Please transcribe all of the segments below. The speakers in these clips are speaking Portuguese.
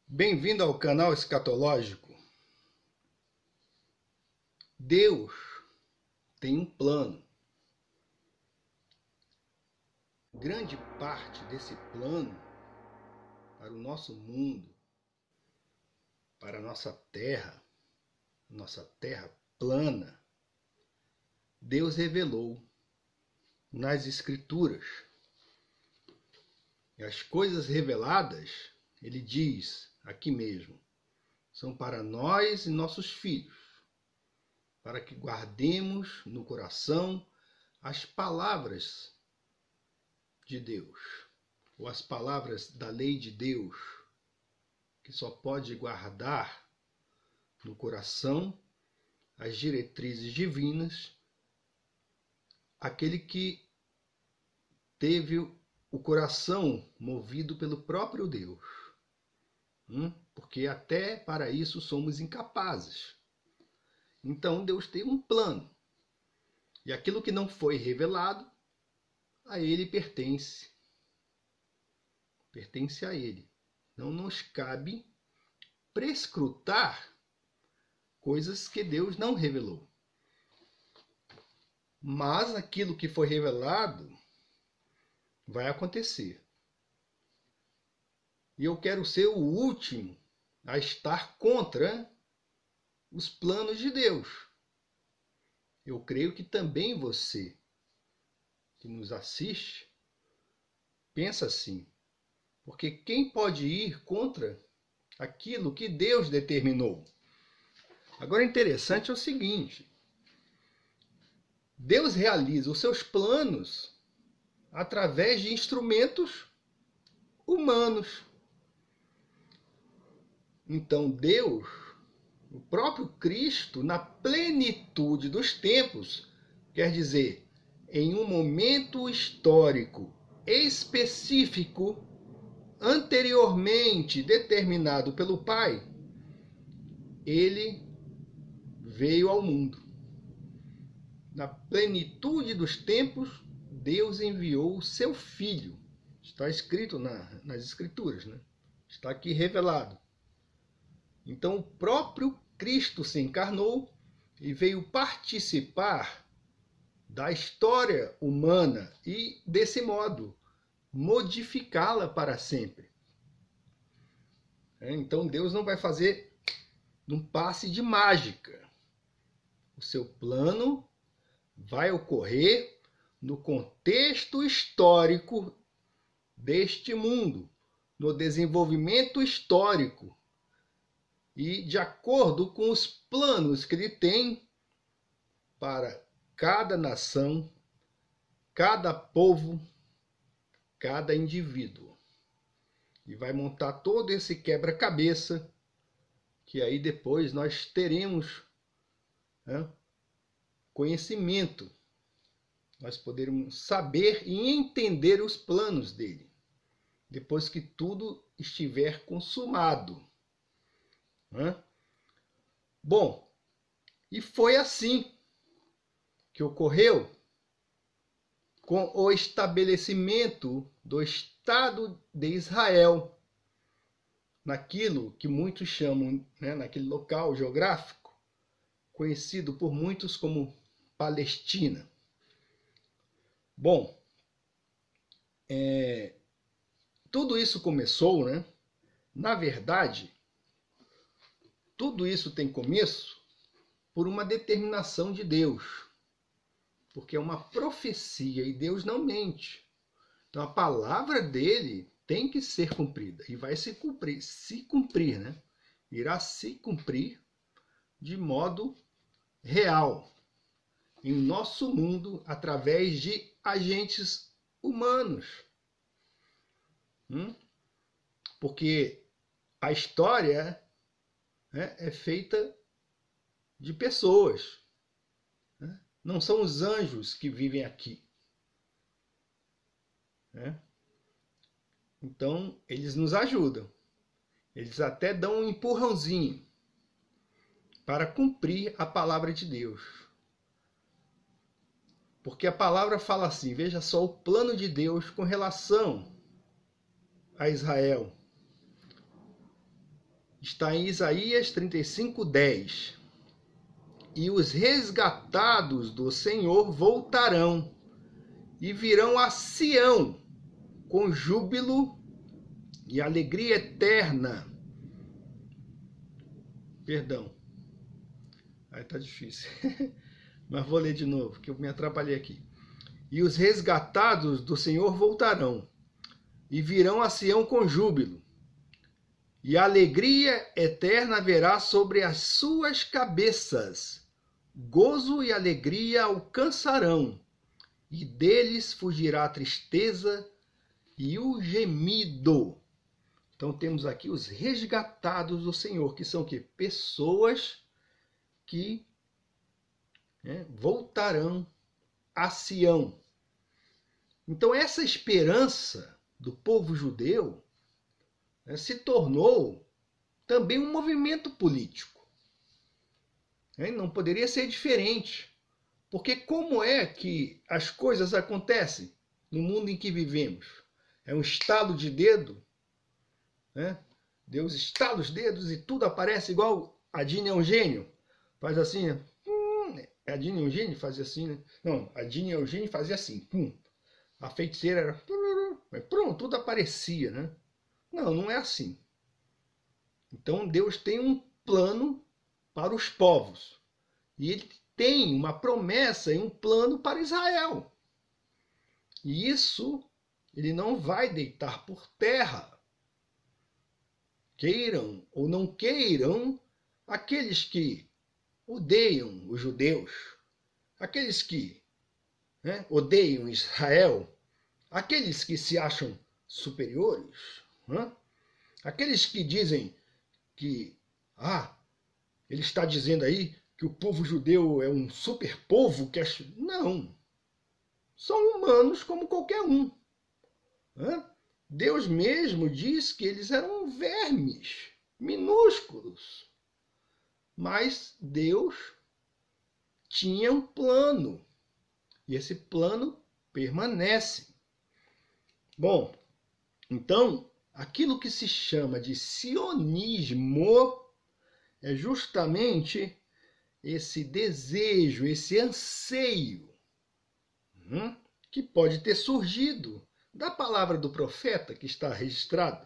Bem-vindo ao canal Escatológico. Deus tem um plano. Grande parte desse plano para o nosso mundo, para a nossa terra plana, Deus revelou nas Escrituras. E as coisas reveladas, ele diz aqui mesmo, são para nós e nossos filhos, para que guardemos no coração as palavras de Deus, ou as palavras da lei de Deus, que só pode guardar no coração as diretrizes divinas aquele que teve o coração movido pelo próprio Deus. Porque até para isso somos incapazes. Então Deus tem um plano. E aquilo que não foi revelado, a Ele pertence. Pertence a Ele. Não nos cabe prescrutar coisas que Deus não revelou. Mas aquilo que foi revelado vai acontecer. E eu quero ser o último a estar contra os planos de Deus. Eu creio que também você, que nos assiste, pensa assim. Porque quem pode ir contra aquilo que Deus determinou? Agora, interessante é o seguinte. Deus realiza os seus planos através de instrumentos humanos. Então Deus, o próprio Cristo, na plenitude dos tempos, quer dizer, em um momento histórico específico, anteriormente determinado pelo Pai, ele veio ao mundo. Na plenitude dos tempos, Deus enviou o seu Filho. Está escrito nas Escrituras, né? Está aqui revelado. Então o próprio Cristo se encarnou e veio participar da história humana e, desse modo, modificá-la para sempre. Então Deus não vai fazer um passe de mágica. O seu plano vai ocorrer no contexto histórico deste mundo, no desenvolvimento histórico e de acordo com os planos que ele tem para cada nação, cada povo, cada indivíduo. E vai montar todo esse quebra-cabeça que aí depois nós teremos conhecimento. Nós poderemos saber e entender os planos dele, depois que tudo estiver consumado. Bom, e foi assim que ocorreu com o estabelecimento do Estado de Israel, naquilo que muitos chamam, naquele local geográfico, conhecido por muitos como Palestina. Bom, tudo isso começou, na verdade, tudo isso tem começo por uma determinação de Deus, porque é uma profecia e Deus não mente. Então a palavra dele tem que ser cumprida e vai se cumprir, irá se cumprir de modo real em nosso mundo através de agentes humanos. Porque a história é feita de pessoas. Não são os anjos que vivem aqui. Então, eles nos ajudam. Eles até dão um empurrãozinho para cumprir a palavra de Deus. Porque a palavra fala assim, veja só o plano de Deus com relação a Israel. está em Isaías 35:10. E os resgatados do Senhor voltarão e virão a Sião com júbilo e alegria eterna. Perdão. Aí tá difícil. Mas vou ler de novo, que eu me atrapalhei aqui. E os resgatados do Senhor voltarão e virão a Sião com júbilo. E a alegria eterna haverá sobre as suas cabeças. Gozo e alegria alcançarão, e deles fugirá a tristeza e o gemido. Então temos aqui os resgatados do Senhor, que são que? Pessoas que voltarão a Sião. Então essa esperança do povo judeu se tornou também um movimento político. Não poderia ser diferente. Porque como é que as coisas acontecem no mundo em que vivemos? É um estalo de dedo? Deus estala os dedos e tudo aparece igual a Dini é um gênio. Faz assim, a Dini é um gênio? Fazia assim, né? Não, a Dini é um gênio fazia assim. Pum. A feiticeira era... Pronto, tudo aparecia, né? Não, não é assim. Então Deus tem um plano para os povos. E ele tem uma promessa e um plano para Israel. E isso ele não vai deitar por terra. Queiram ou não queiram, aqueles que odeiam os judeus, aqueles que odeiam Israel, aqueles que se acham superiores, aqueles que dizem que ele está dizendo aí que o povo judeu é um super povo que não, são humanos como qualquer um. Deus mesmo diz que eles eram vermes minúsculos, mas Deus tinha um plano e esse plano permanece. Bom, então aquilo que se chama de sionismo é justamente esse desejo, esse anseio que pode ter surgido da palavra do profeta que está registrado.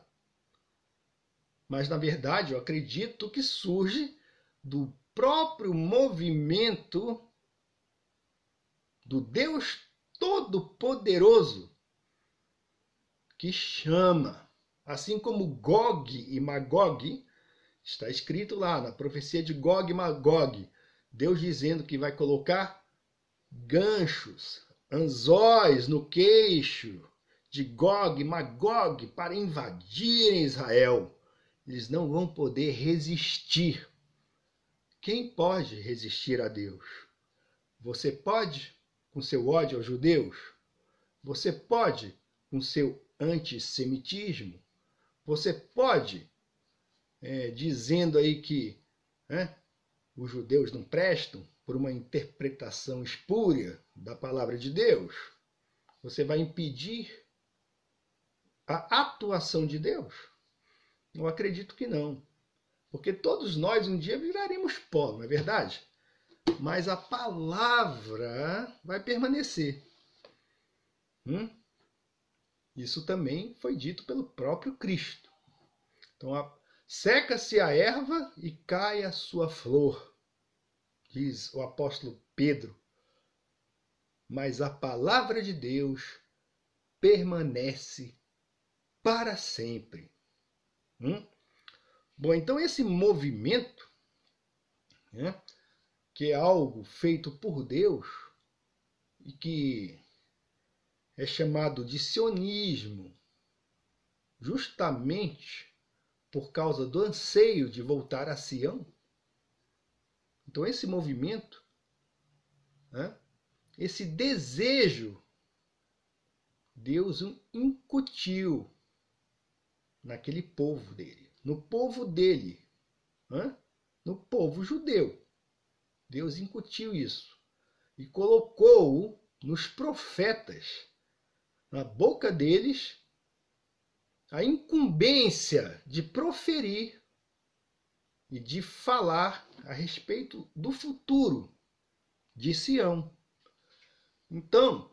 Mas, na verdade, eu acredito que surge do próprio movimento do Deus Todo-Poderoso que chama, assim como Gog e Magog, está escrito lá na profecia de Gog e Magog, Deus dizendo que vai colocar ganchos, anzóis no queixo de Gog e Magog para invadirem Israel. Eles não vão poder resistir. Quem pode resistir a Deus? Você pode com seu ódio aos judeus? Você pode com seu antissemitismo? Você pode dizendo aí que os judeus não prestam por uma interpretação espúria da palavra de Deus? Você vai impedir a atuação de Deus? Eu acredito que não. Porque todos nós um dia viraremos pó, não é verdade? Mas a palavra vai permanecer. Isso também foi dito pelo próprio Cristo. Então, seca-se a erva e cai a sua flor, diz o apóstolo Pedro. Mas a palavra de Deus permanece para sempre. Bom, então esse movimento, que é algo feito por Deus e que é chamado de sionismo, justamente por causa do anseio de voltar a Sião. Então esse movimento, esse desejo, Deus incutiu naquele povo dele, no povo dele, no povo judeu. Deus incutiu isso e colocou nos profetas, na boca deles, a incumbência de proferir e de falar a respeito do futuro de Sião. Então,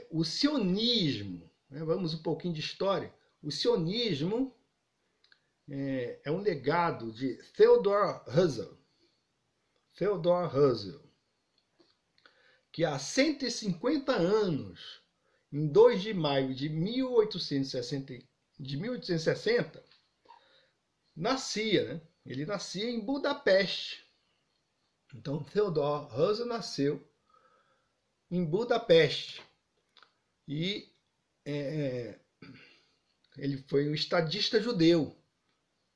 o sionismo, né, vamos um pouquinho de história, o sionismo é um legado de Theodor Herzl. Theodor Herzl, que há 150 anos, em 2 de maio de 1860, nascia, né? Ele nascia em Budapeste. Então, Theodor Herzl nasceu em Budapeste. E ele foi um estadista judeu,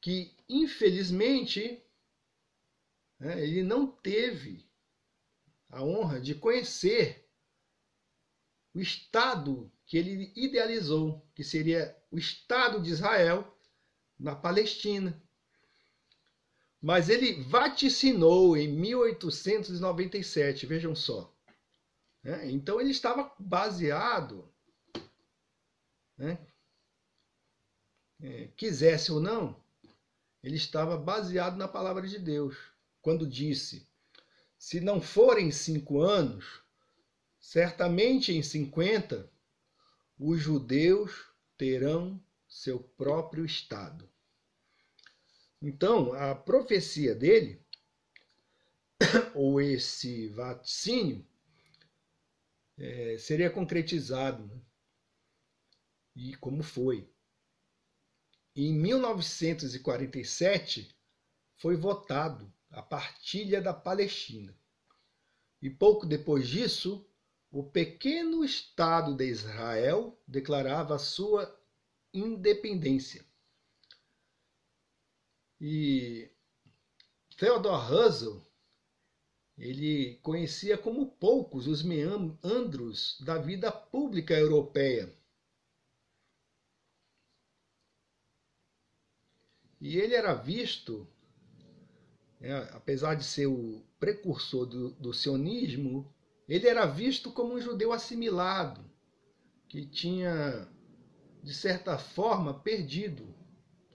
que, infelizmente, ele não teve a honra de conhecer o Estado que ele idealizou, que seria o Estado de Israel na Palestina. Mas ele vaticinou em 1897, vejam só. Então ele estava baseado, quisesse ou não, ele estava baseado na palavra de Deus, quando disse: se não forem 5 anos, certamente em 50, os judeus terão seu próprio Estado. Então, a profecia dele, ou esse vaticínio, seria concretizado. Né? E como foi? Em 1947, foi votado a partilha da Palestina. E pouco depois disso, o pequeno Estado de Israel declarava a sua independência. E Theodor Herzl, ele conhecia como poucos os meandros da vida pública europeia. E ele era visto, apesar de ser o precursor do sionismo, ele era visto como um judeu assimilado, que tinha, de certa forma, perdido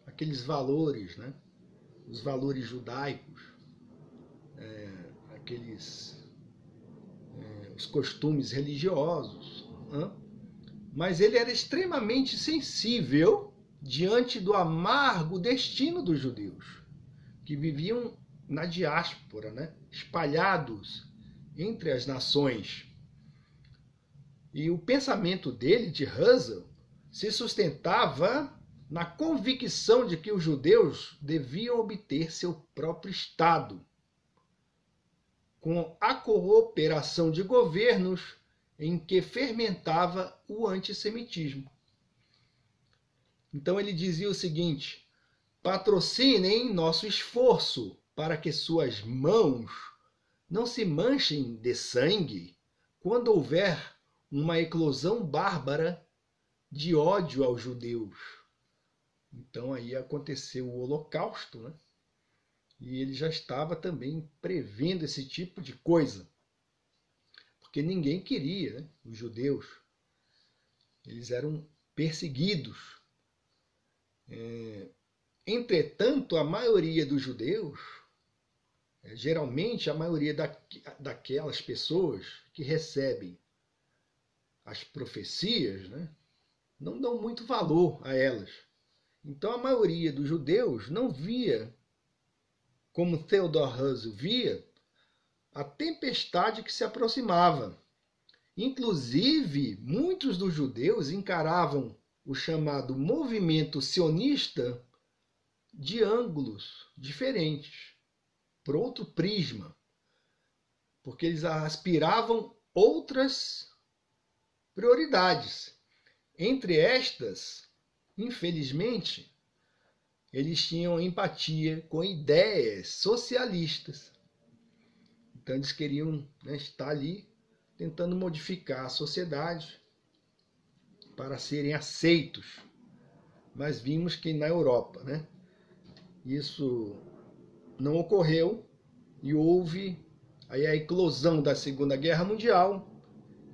aqueles valores, né? Os valores judaicos, os costumes religiosos. Mas ele era extremamente sensível diante do amargo destino dos judeus, que viviam na diáspora, né? Espalhados entre as nações. E o pensamento dele, de Herzl, se sustentava na convicção de que os judeus deviam obter seu próprio Estado, com a cooperação de governos em que fermentava o antissemitismo. Então ele dizia o seguinte: patrocinem nosso esforço para que suas mãos não se manchem de sangue quando houver uma eclosão bárbara de ódio aos judeus. Então aí aconteceu o Holocausto, né? E ele já estava também prevendo esse tipo de coisa, porque ninguém queria, né? Os judeus. Eles eram perseguidos. Entretanto, a maioria dos judeus, geralmente a maioria daquelas pessoas que recebem as profecias, né, não dão muito valor a elas. Então a maioria dos judeus não via, como Theodor Herzl via, a tempestade que se aproximava. Inclusive, muitos dos judeus encaravam o chamado movimento sionista de ângulos diferentes, por outro prisma, porque eles aspiravam outras prioridades. Entre estas, infelizmente, eles tinham empatia com ideias socialistas. Então eles queriam, né, estar ali tentando modificar a sociedade para serem aceitos. Mas vimos que na Europa, né, isso não ocorreu e houve aí a eclosão da Segunda Guerra Mundial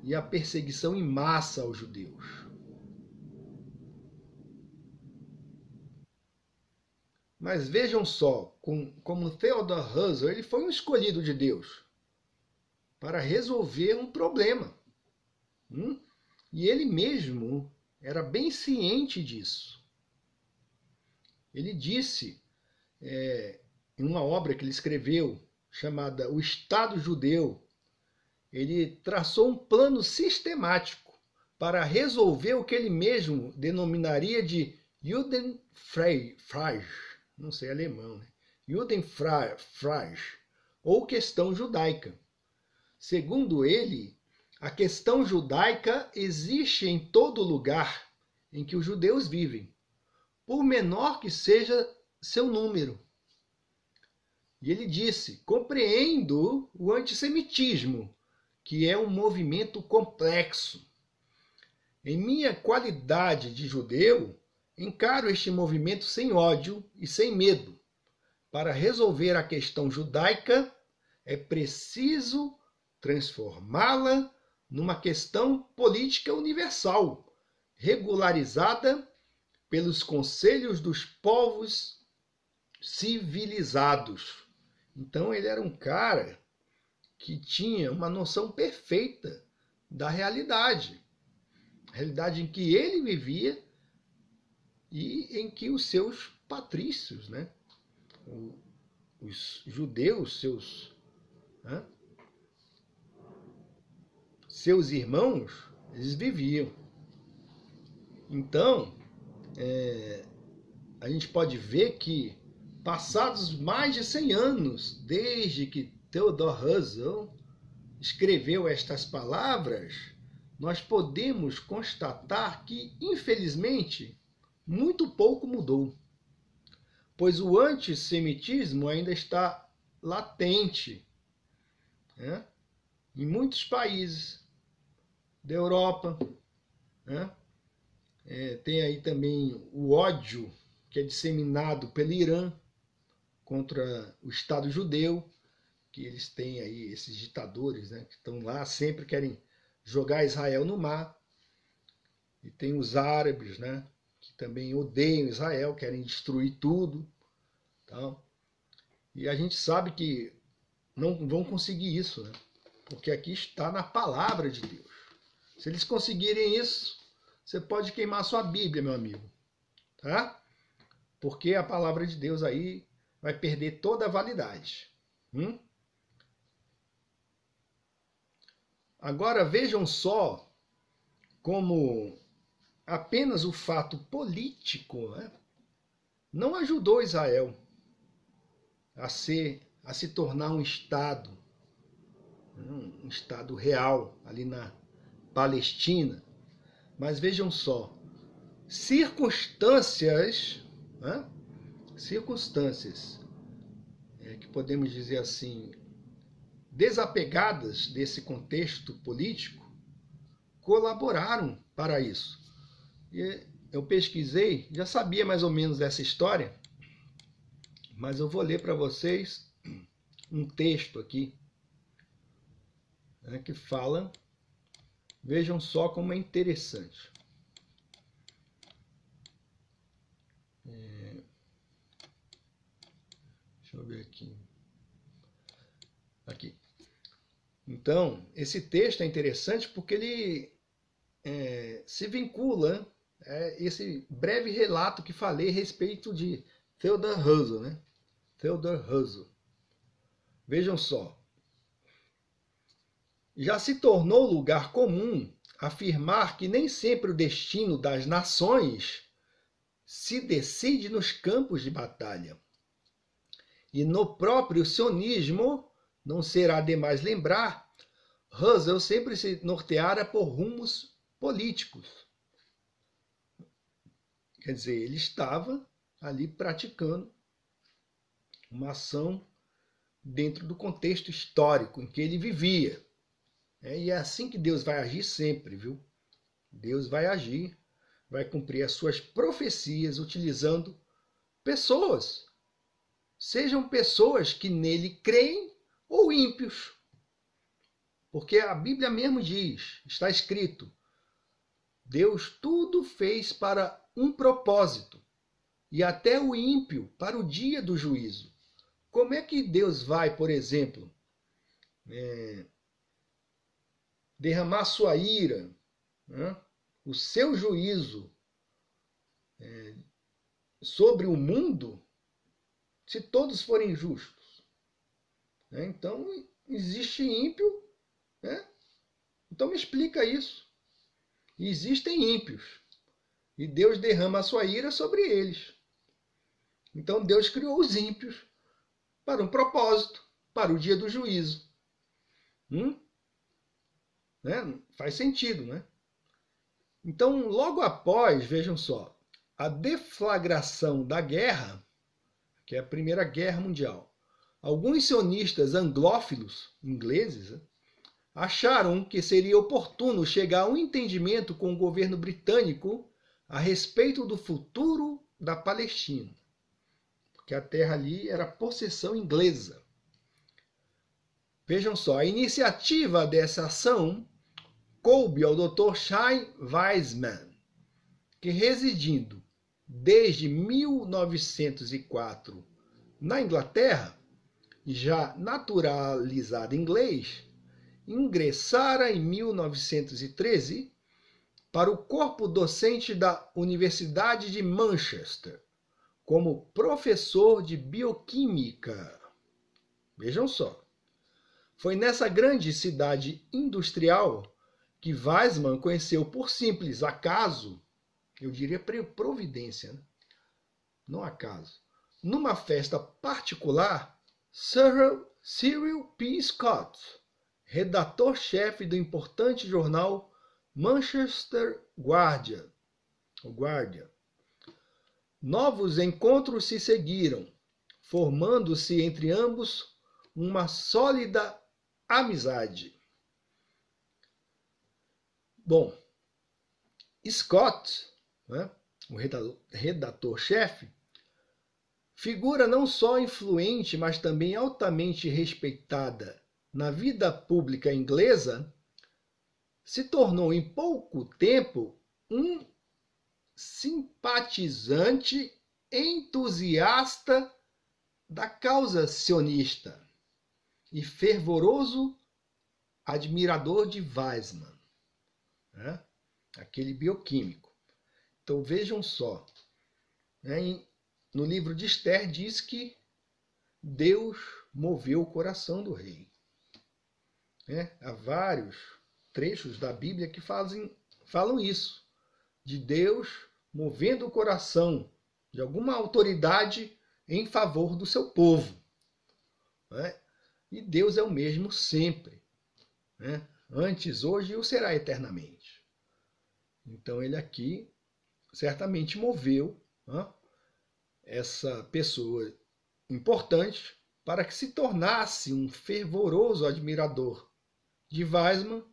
e a perseguição em massa aos judeus. Mas vejam só, como Theodor Herzl, ele foi um escolhido de Deus para resolver um problema. E ele mesmo era bem ciente disso. Ele disse, em uma obra que ele escreveu, chamada O Estado Judeu, ele traçou um plano sistemático para resolver o que ele mesmo denominaria de Judenfrage, não sei alemão, né? Judenfrage, ou questão judaica. Segundo ele, a questão judaica existe em todo lugar em que os judeus vivem, por menor que seja seu número. E ele disse: compreendo o antissemitismo, que é um movimento complexo. Em minha qualidade de judeu, encaro este movimento sem ódio e sem medo. Para resolver a questão judaica, é preciso transformá-la numa questão política universal, regularizada pelos conselhos dos povos civilizados. Então ele era um cara que tinha uma noção perfeita da realidade. A realidade em que ele vivia e em que os seus patrícios, né? Os judeus, seus irmãos, eles viviam. Então, a gente pode ver que, passados mais de 100 anos desde que Theodor Herzl escreveu estas palavras, nós podemos constatar que, infelizmente, muito pouco mudou, pois o antissemitismo ainda está latente, né, em muitos países da Europa. Né? Tem aí também o ódio que é disseminado pelo Irã contra o Estado judeu, que eles têm aí esses ditadores, né, que estão lá, sempre querem jogar Israel no mar. E tem os árabes, né, que também odeiam Israel, querem destruir tudo. Então, e a gente sabe que não vão conseguir isso, né, porque aqui está na palavra de Deus. Se eles conseguirem isso, você pode queimar sua Bíblia, meu amigo. Tá? Porque a palavra de Deus aí vai perder toda a validade. Agora vejam só como apenas o fato político, né, não ajudou Israel a se tornar um Estado real ali na Palestina. Mas vejam só, circunstâncias que podemos dizer assim, desapegadas desse contexto político, colaboraram para isso. E eu pesquisei, já sabia mais ou menos dessa história, mas eu vou ler para vocês um texto aqui, que fala, vejam só como é interessante. Deixa eu ver aqui. Aqui. Então, esse texto é interessante porque ele se vincula esse breve relato que falei a respeito de Theodor Herzl, né? Theodor Herzl. Vejam só. Já se tornou lugar comum afirmar que nem sempre o destino das nações se decide nos campos de batalha. E no próprio sionismo, não será demais lembrar, Herzl sempre se norteara por rumos políticos. Quer dizer, ele estava ali praticando uma ação dentro do contexto histórico em que ele vivia. E é assim que Deus vai agir sempre, viu? Deus vai agir, vai cumprir as suas profecias utilizando pessoas. Sejam pessoas que nele creem ou ímpios. Porque a Bíblia mesmo diz, está escrito, Deus tudo fez para um propósito, e até o ímpio para o dia do juízo. Como é que Deus vai, por exemplo, derramar sua ira, né, o seu juízo sobre o mundo, se todos forem justos? Então, existe ímpio, né? Então me explica isso. Existem ímpios, e Deus derrama a sua ira sobre eles. Então Deus criou os ímpios para um propósito, para o dia do juízo. Né? Faz sentido, né? Então, logo após, vejam só, a deflagração da guerra, que é a Primeira Guerra Mundial, alguns sionistas anglófilos, ingleses, acharam que seria oportuno chegar a um entendimento com o governo britânico a respeito do futuro da Palestina, porque a terra ali era possessão inglesa. Vejam só, a iniciativa dessa ação coube ao Dr. Chaim Weizmann, que residindo desde 1904 na Inglaterra, já naturalizado inglês, ingressara em 1913 para o corpo docente da Universidade de Manchester, como professor de bioquímica. Vejam só. Foi nessa grande cidade industrial que Weizmann conheceu por simples acaso, eu diria providência, né? Não acaso, numa festa particular, Sir Cyril P. Scott, redator-chefe do importante jornal Manchester Guardian. Novos encontros se seguiram, formando-se entre ambos uma sólida amizade. Bom, Scott, né, o redator-chefe, figura não só influente, mas também altamente respeitada na vida pública inglesa, se tornou em pouco tempo um simpatizante entusiasta da causa sionista e fervoroso admirador de Weizmann, né? Aquele bioquímico. Então vejam só, né? No livro de Esther diz que Deus moveu o coração do rei. Né? Há vários trechos da Bíblia que falam isso, de Deus movendo o coração de alguma autoridade em favor do seu povo. Né? E Deus é o mesmo sempre, né? Antes, hoje e o será eternamente. Então ele aqui certamente moveu, né, essa pessoa importante para que se tornasse um fervoroso admirador de Weizmann,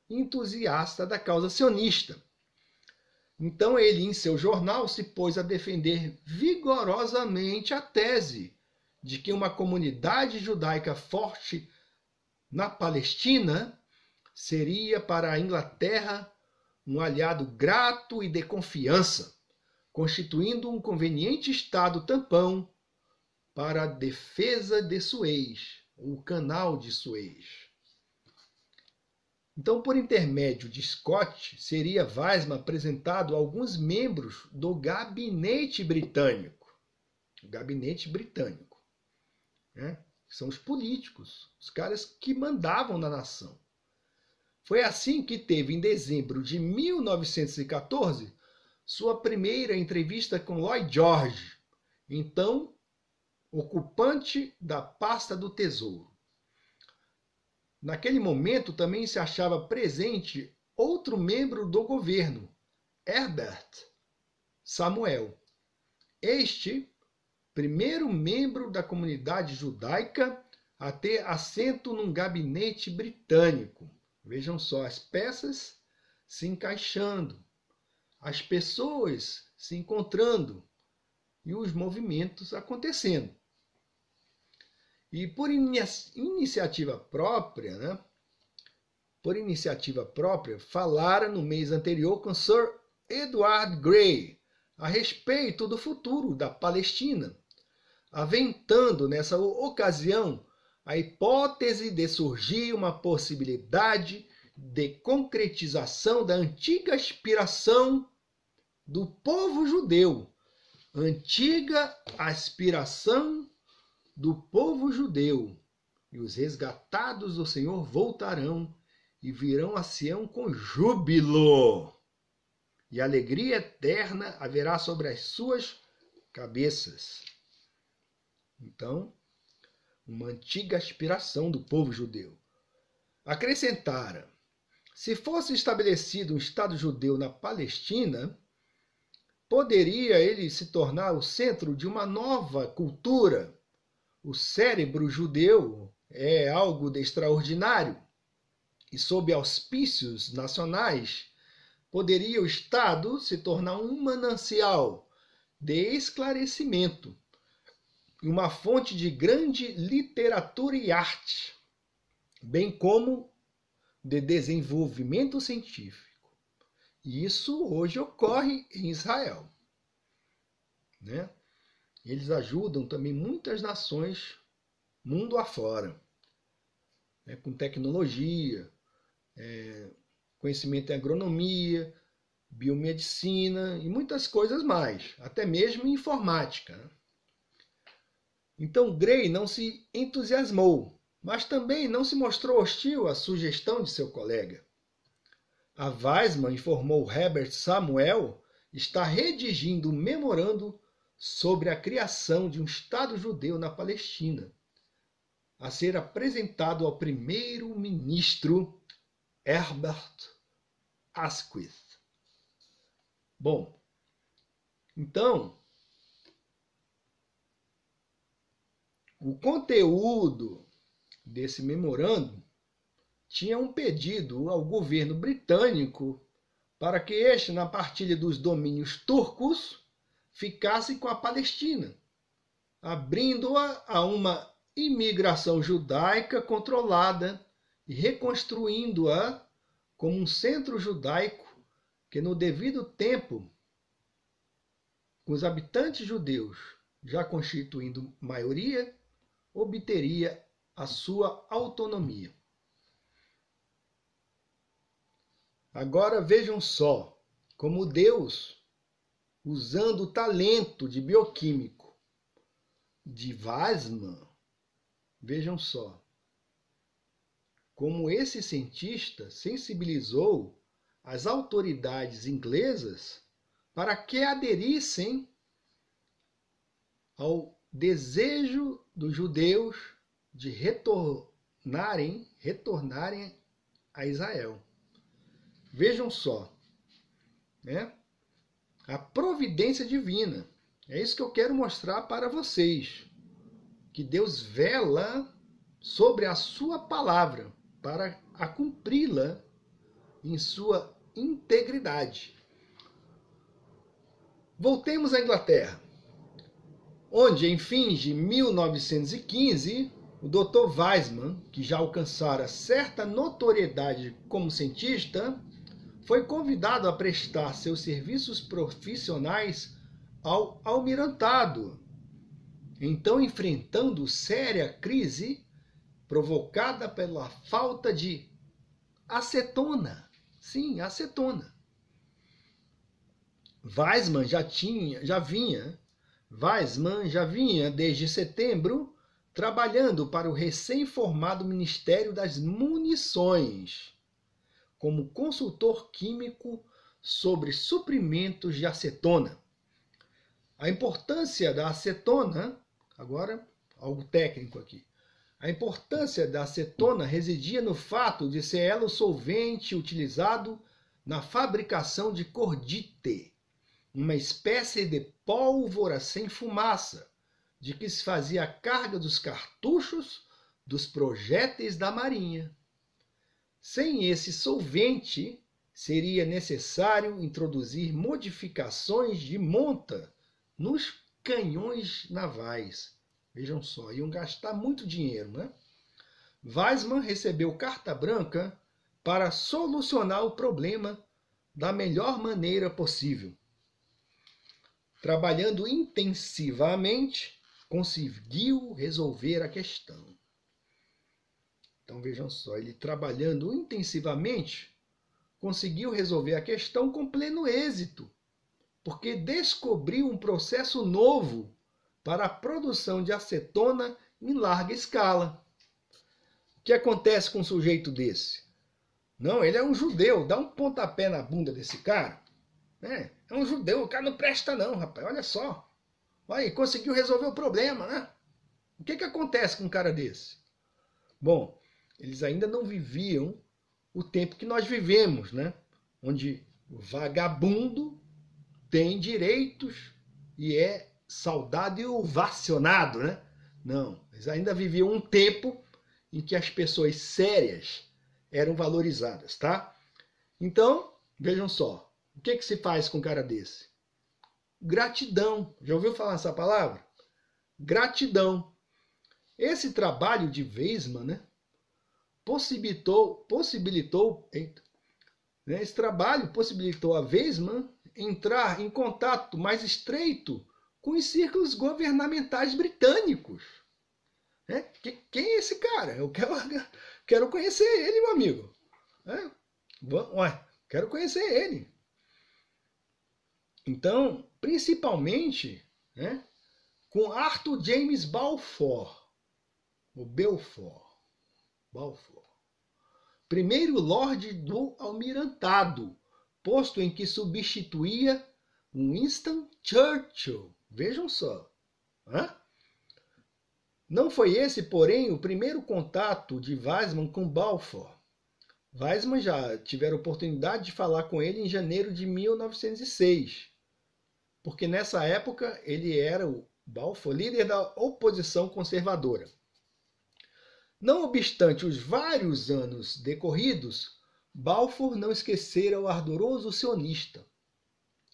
entusiasta da causa sionista. Então ele, em seu jornal, se pôs a defender vigorosamente a tese de que uma comunidade judaica forte na Palestina seria para a Inglaterra um aliado grato e de confiança, constituindo um conveniente estado tampão para a defesa de Suez, o canal de Suez. Então, por intermédio de Scott, seria Weizmann apresentado a alguns membros do gabinete britânico. O gabinete britânico, né? São os políticos, os caras que mandavam na nação. Foi assim que teve, em dezembro de 1914, sua primeira entrevista com Lloyd George, então ocupante da pasta do Tesouro. Naquele momento também se achava presente outro membro do governo, Herbert Samuel. Este, primeiro membro da comunidade judaica a ter assento num gabinete britânico. Vejam só, as peças se encaixando, as pessoas se encontrando e os movimentos acontecendo. E por iniciativa própria, né? Falara no mês anterior com Sir Edward Grey, a respeito do futuro da Palestina, aventando nessa ocasião a hipótese de surgir uma possibilidade de concretização da antiga aspiração do povo judeu. Antiga aspiração do povo judeu. E os resgatados do Senhor voltarão e virão a Sião com júbilo. E alegria eterna haverá sobre as suas cabeças. Então, uma antiga aspiração do povo judeu. Acrescentara: se fosse estabelecido um Estado judeu na Palestina, poderia ele se tornar o centro de uma nova cultura. O cérebro judeu é algo de extraordinário. E sob auspícios nacionais, poderia o Estado se tornar um manancial de esclarecimento e uma fonte de grande literatura e arte, bem como de desenvolvimento científico. E isso hoje ocorre em Israel, né? Eles ajudam também muitas nações mundo afora, né? Com tecnologia, conhecimento em agronomia, biomedicina e muitas coisas mais, até mesmo informática, né? Então Gray não se entusiasmou, mas também não se mostrou hostil à sugestão de seu colega. A Weizmann informou Herbert Samuel estar redigindo um memorando sobre a criação de um Estado judeu na Palestina, a ser apresentado ao primeiro-ministro Herbert Asquith. Bom, então, o conteúdo desse memorando tinha um pedido ao governo britânico para que este, na partilha dos domínios turcos, ficasse com a Palestina, abrindo-a a uma imigração judaica controlada e reconstruindo-a como um centro judaico que, no devido tempo, com os habitantes judeus já constituindo maioria, obteria a sua autonomia. Agora vejam só como Deus, usando o talento de bioquímico de Weizmann, vejam só como esse cientista sensibilizou as autoridades inglesas para que aderissem ao desejo dos judeus de retornarem a Israel. Vejam só, né? A providência divina. É isso que eu quero mostrar para vocês. Que Deus vela sobre a sua palavra para a cumpri-la em sua integridade. Voltemos à Inglaterra, onde, em fins de 1915, o Dr. Weizmann, que já alcançara certa notoriedade como cientista, foi convidado a prestar seus serviços profissionais ao almirantado, então enfrentando séria crise provocada pela falta de acetona. Sim, acetona. Weizmann já vinha desde setembro trabalhando para o recém-formado Ministério das Munições como consultor químico sobre suprimentos de acetona. A importância da acetona, agora algo técnico aqui, a importância da acetona residia no fato de ser ela o solvente utilizado na fabricação de cordite, uma espécie de pólvora sem fumaça, de que se fazia a carga dos cartuchos dos projéteis da marinha. Sem esse solvente, seria necessário introduzir modificações de monta nos canhões navais. Vejam só, iam gastar muito dinheiro, né? Weizmann recebeu carta branca para solucionar o problema da melhor maneira possível. trabalhando intensivamente, conseguiu resolver a questão. Então vejam só, ele trabalhando intensivamente, conseguiu resolver a questão com pleno êxito, porque descobriu um processo novo para a produção de acetona em larga escala. O que acontece com um sujeito desse? Não, ele é um judeu, dá um pontapé na bunda desse cara. É um judeu, o cara não presta não, rapaz, olha só. Olha, conseguiu resolver o problema, né? O que acontece com um cara desse? Bom, eles ainda não viviam o tempo que nós vivemos, né? Onde o vagabundo tem direitos e é saudado e ovacionado, né? Não, eles ainda viviam um tempo em que as pessoas sérias eram valorizadas, tá? Então, vejam só, o que se faz com um cara desse? Gratidão. Já ouviu falar essa palavra? Gratidão. Esse trabalho de Weizmann, né, esse trabalho possibilitou a Weizmann entrar em contato mais estreito com os círculos governamentais britânicos. Quem é esse cara? Eu quero conhecer ele, meu amigo. Quero conhecer ele. Então, principalmente, né, com Arthur James Balfour, primeiro Lorde do Almirantado, posto em que substituía Winston Churchill. Vejam só. Não foi esse, porém, o primeiro contato de Weizmann com Balfour. Weizmann já tivera oportunidade de falar com ele em janeiro de 1906, porque nessa época ele era o Balfour, líder da oposição conservadora. Não obstante os vários anos decorridos, Balfour não esquecera o ardoroso sionista.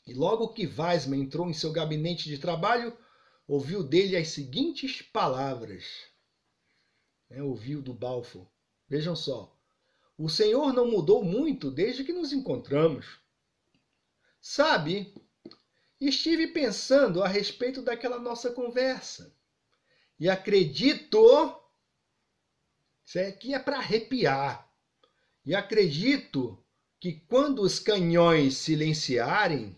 E logo que Weizmann entrou em seu gabinete de trabalho, ouviu dele as seguintes palavras. Ouviu do Balfour. Vejam só. O senhor não mudou muito desde que nos encontramos. Sabe, estive pensando a respeito daquela nossa conversa. E acredito... Isso aqui é para arrepiar. E acredito que quando os canhões silenciarem,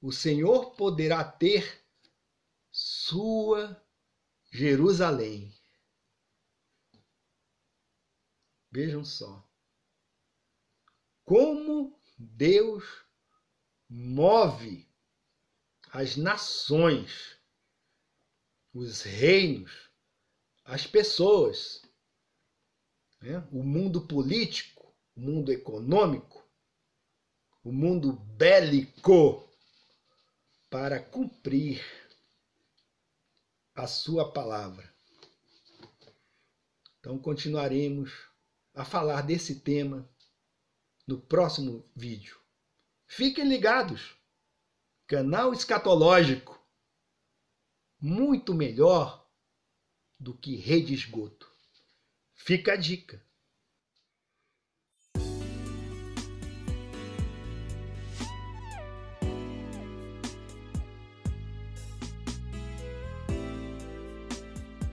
o Senhor poderá ter sua Jerusalém. Vejam só. Como Deus move as nações, os reinos, as pessoas, o mundo político, o mundo econômico, o mundo bélico, para cumprir a sua palavra. Então continuaremos a falar desse tema no próximo vídeo. Fiquem ligados. Canal Escatológico. Muito melhor do que rede esgoto. Fica a dica.